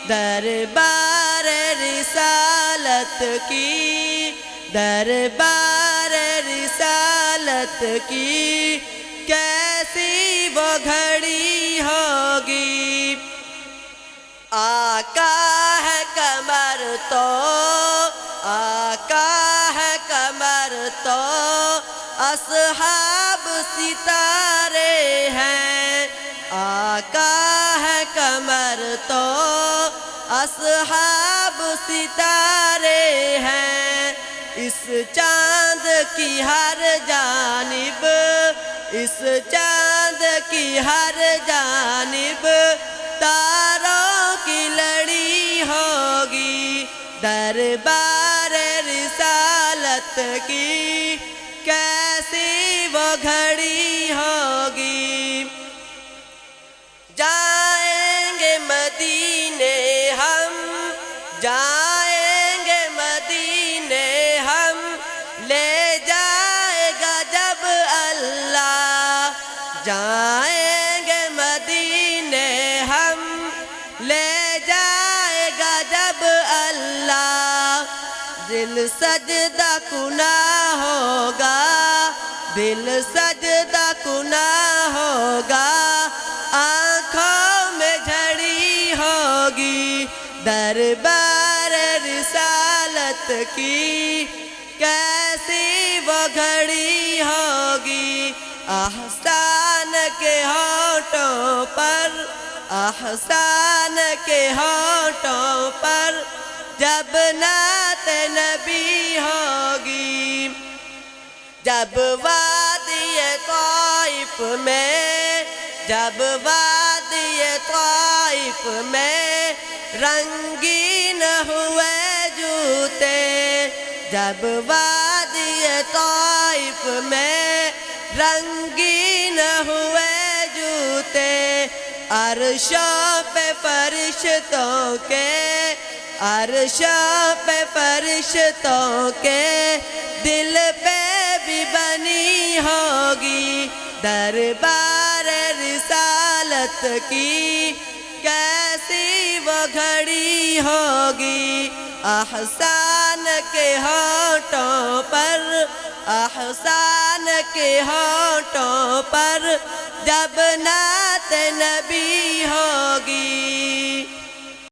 دربار رسالت کی، دربار رسالت کی کیسی وہ گھڑی ہوگی۔ آقا ہے قمر تو، آقا ہے قمر تو اصحاب ستارے ہیں، آقا ہے قمر تو اصحاب ستارے ہیں۔ اس چاند کی ہر جانب، اس چاند کی ہر جانب تاروں کی لڑی ہوگی۔ دربار رسالت کی کیسی وہ گھڑی ہوگی۔ جائیں گے مدینے ہم، جائیں گے مدینے ہم، لے جائے گا جب اللہ۔ جائیں گے مدینے ہم، لے جائے گا جب اللہ۔ دل سجدہ کنا ہوگا، دل سجدہ کنا ہوگا، آنکھوں میں جھڑی ہوگی۔ دربار رسالت کی کیسی وہ گھڑی ہوگی۔ احسان کے ہونٹوں پر، احسان کے ہونٹوں پر جب نعت نبی ہوگی۔ جب وادی طائف میں، جب وادی طائف میں رنگین ہوئے جوتے، جب وادی طائف میں رنگین ہوئے جوتے، عرشوں پہ فرشتوں کے، عرشوں پہ فرشتوں کے دل پہ بھی بنی ہوگی۔ دربار رسالت کی کیسی وہ گھڑی ہوگی۔ احسان کے ہونٹوں پر، احسان کے ہونٹوں پر جب نعت نبی ہوگی۔